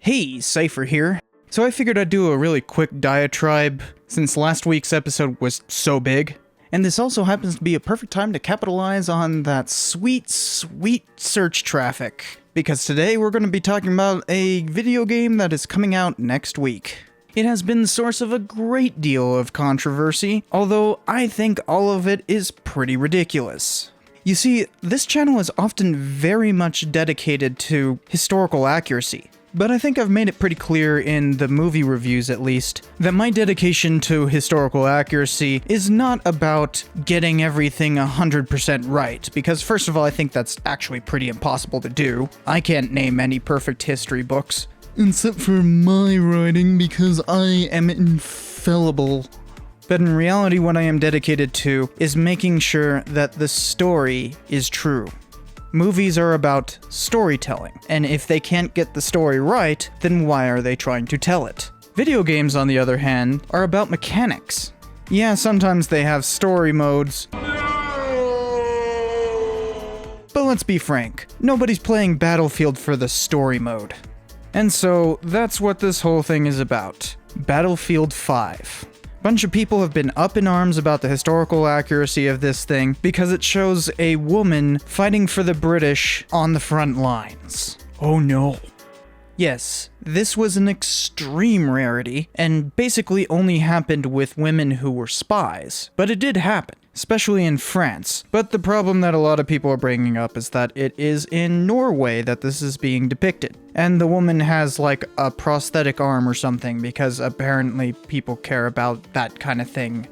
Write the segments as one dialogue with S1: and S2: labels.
S1: Hey, Cypher here. So I figured I'd do a really quick diatribe since last week's episode was so big. And this also happens to be a perfect time to capitalize on that sweet search traffic. Because today we're going to be talking about a video game that is coming out next week. It has been the source of a great deal of controversy, although I think all of it is pretty ridiculous. You see, this channel is often very much dedicated to historical accuracy. But I think I've made it pretty clear in the movie reviews at least, that my dedication to historical accuracy is not about getting everything 100% right, because first of all I think that's actually pretty impossible to do. I can't name any perfect history books. Except for my writing, because I am infallible. But in reality what I am dedicated to is making sure that the story is true. Movies are about storytelling, and if they can't get the story right, then why are they trying to tell it? Video games, on the other hand, are about mechanics. Yeah, sometimes they have story modes. But let's be frank, nobody's playing Battlefield for the story mode. And so, that's what this whole thing is about. Battlefield 5. Bunch of people have been up in arms about the historical accuracy of this thing because it shows a woman fighting for the British on the front lines. Oh no. Yes, this was an extreme rarity and basically only happened with women who were spies, but it did happen, especially in France. But the problem that a lot of people are bringing up is that it is in Norway that this is being depicted. And the woman has like a prosthetic arm or something because apparently people care about that kind of thing.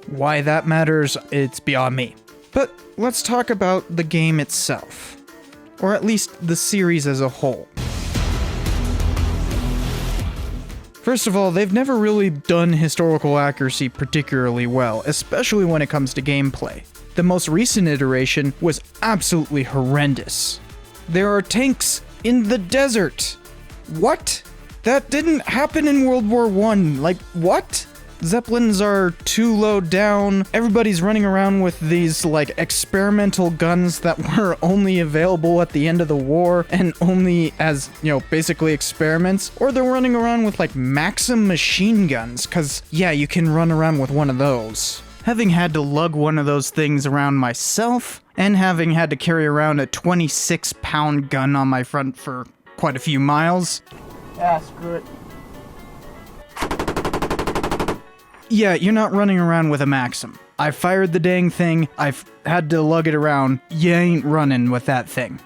S1: Why that matters, it's beyond me. But let's talk about the game itself. Or at least the series as a whole. First of all, they've never really done historical accuracy particularly well, especially when it comes to gameplay. The most recent iteration was absolutely horrendous. There are tanks in the desert. What? That didn't happen in World War I. Like, what? Zeppelins are too low down. Everybody's running around with these, like, experimental guns that were only available at the end of the war and only as, basically experiments. Or they're running around with, like, Maxim machine guns, because, yeah, you can run around with one of those. Having had to lug one of those things around myself, and having had to carry around a 26-pound gun on my front for quite a few miles. Ah, screw it. Yeah, you're not running around with a Maxim. I fired the dang thing, I've had to lug it around, you ain't running with that thing.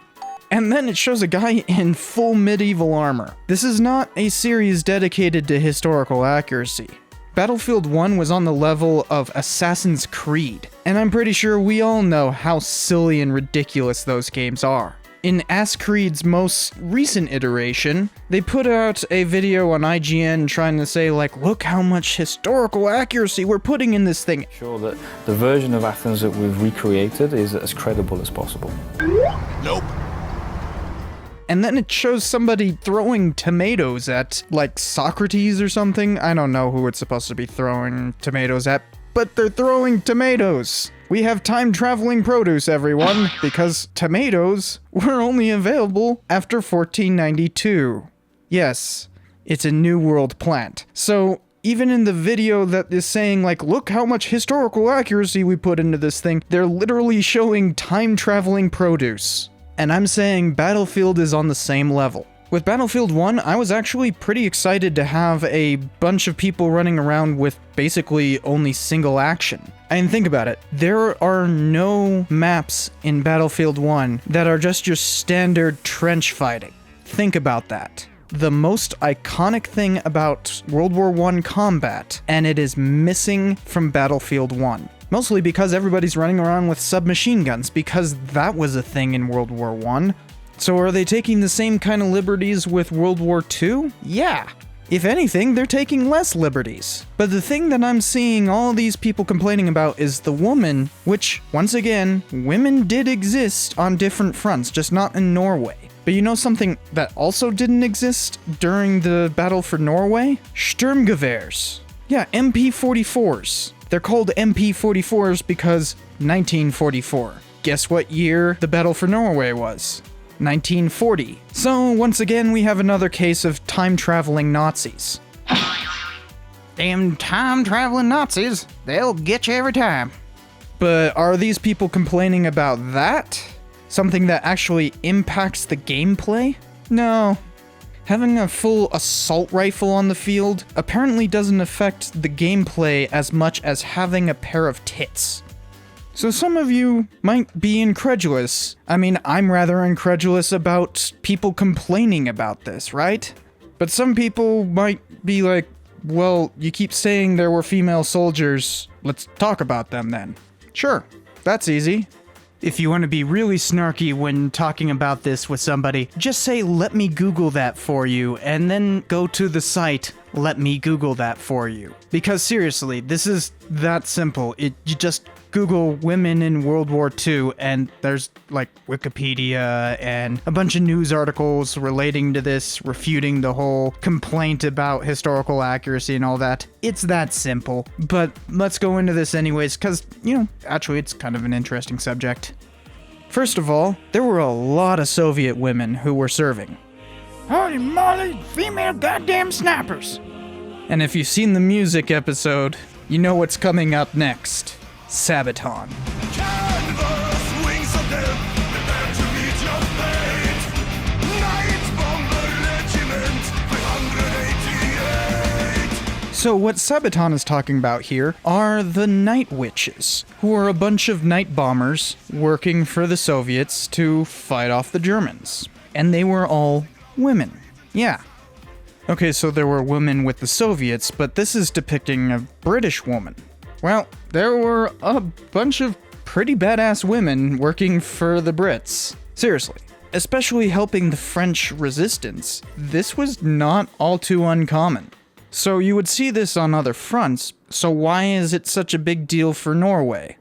S1: And then it shows a guy in full medieval armor. This is not a series dedicated to historical accuracy. Battlefield 1 was on the level of Assassin's Creed, and I'm pretty sure we all know how silly and ridiculous those games are. In Ass Creed's most recent iteration, they put out a video on IGN trying to say, like, look how much historical accuracy we're putting in this thing.
S2: Sure that the version of Athens that we've recreated is as credible as possible.
S3: Nope.
S1: And then it shows somebody throwing tomatoes at, like, Socrates or something. I don't know who it's supposed to be throwing tomatoes at, but they're throwing tomatoes. We have time-traveling produce, everyone, because tomatoes were only available after 1492. Yes, it's a New World plant. So, even in the video that is saying, like, look how much historical accuracy we put into this thing, they're literally showing time-traveling produce. And I'm saying Battlefield is on the same level. With Battlefield 1, I was actually pretty excited to have a bunch of people running around with basically only single action. And think about it, there are no maps in Battlefield 1 that are just your standard trench fighting. Think about that. The most iconic thing about World War I combat, and it is missing from Battlefield 1. Mostly because everybody's running around with submachine guns, because that was a thing in World War I. So are they taking the same kind of liberties with World War II? Yeah. If anything, they're taking less liberties. But the thing that I'm seeing all these people complaining about is the woman, which, once again, women did exist on different fronts, just not in Norway. But you know something that also didn't exist during the Battle for Norway? Sturmgewehrs. Yeah, MP44s. They're called MP44s because 1944. Guess what year the Battle for Norway was? 1940. So once again, we have another case of time-traveling Nazis.
S3: Damn time-traveling Nazis. They'll get you every time.
S1: But are these people complaining about that? Something that actually impacts the gameplay? No. Having a full assault rifle on the field apparently doesn't affect the gameplay as much as having a pair of tits. So some of you might be incredulous. I mean, I'm rather incredulous about people complaining about this, right? But some people might be like, well, you keep saying there were female soldiers. Let's talk about them then. Sure, that's easy. If you want to be really snarky when talking about this with somebody, just say, let me Google that for you, and then go to the site, let me Google that for you. Because seriously, this is that simple. You just Google women in World War II, and there's like Wikipedia and a bunch of news articles relating to this, refuting the whole complaint about historical accuracy and all that. It's that simple. But let's go into this anyways, because, actually it's kind of an interesting subject. First of all, there were a lot of Soviet women who were serving.
S3: Holy moly, female goddamn snipers.
S1: And if you've seen the music episode, you know what's coming up next. Sabaton.
S4: Canvas, wings of death, prepare to meet your fate. Night Bomber Regiment 588.
S1: So what Sabaton is talking about here are the Night Witches, who are a bunch of night bombers working for the Soviets to fight off the Germans. And they were all women. Yeah. Okay, so there were women with the Soviets, but this is depicting a British woman. Well, there were a bunch of pretty badass women working for the Brits. Seriously. Especially helping the French resistance. This was not all too uncommon. So you would see this on other fronts, so why is it such a big deal for Norway?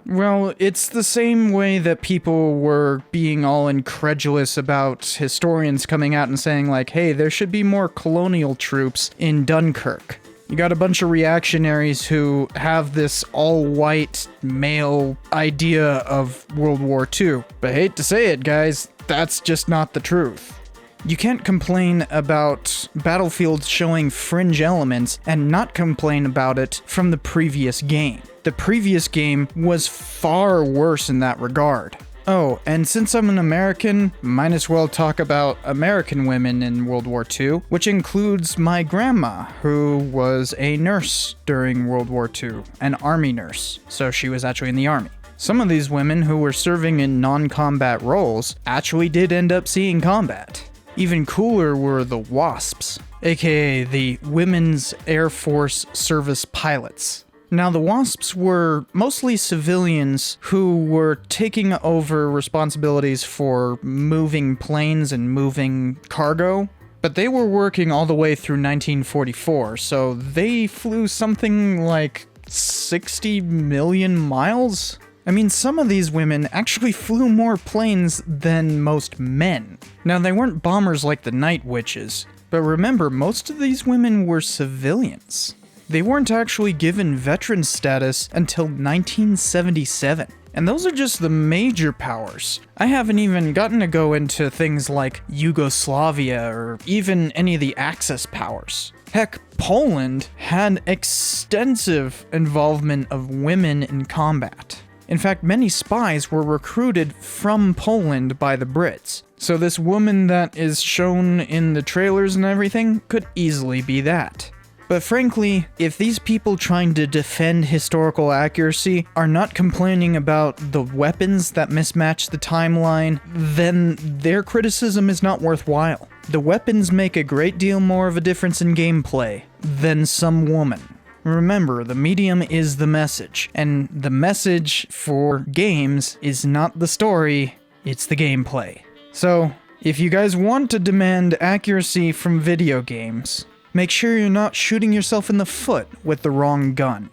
S1: Well, it's the same way that people were being all incredulous about historians coming out and saying like, hey, there should be more colonial troops in Dunkirk. You got a bunch of reactionaries who have this all-white male idea of World War II. But I hate to say it, guys, that's just not the truth. You can't complain about Battlefield showing fringe elements and not complain about it from the previous game. The previous game was far worse in that regard. Oh, and since I'm an American, might as well talk about American women in World War II, which includes my grandma, who was a nurse during World War II, an army nurse, so she was actually in the army. Some of these women who were serving in non-combat roles actually did end up seeing combat. Even cooler were the WASPs, aka the Women's Air Force Service Pilots. Now, the WASPs were mostly civilians who were taking over responsibilities for moving planes and moving cargo, but they were working all the way through 1944, so they flew something like 60 million miles? I mean, some of these women actually flew more planes than most men. Now, they weren't bombers like the Night Witches, but remember, most of these women were civilians. They weren't actually given veteran status until 1977. And those are just the major powers. I haven't even gotten to go into things like Yugoslavia or even any of the Axis powers. Heck, Poland had extensive involvement of women in combat. In fact, many spies were recruited from Poland by the Brits. So this woman that is shown in the trailers and everything could easily be that. But frankly, if these people trying to defend historical accuracy are not complaining about the weapons that mismatch the timeline, then their criticism is not worthwhile. The weapons make a great deal more of a difference in gameplay than some woman. Remember, the medium is the message, and the message for games is not the story, it's the gameplay. So, if you guys want to demand accuracy from video games, make sure you're not shooting yourself in the foot with the wrong gun.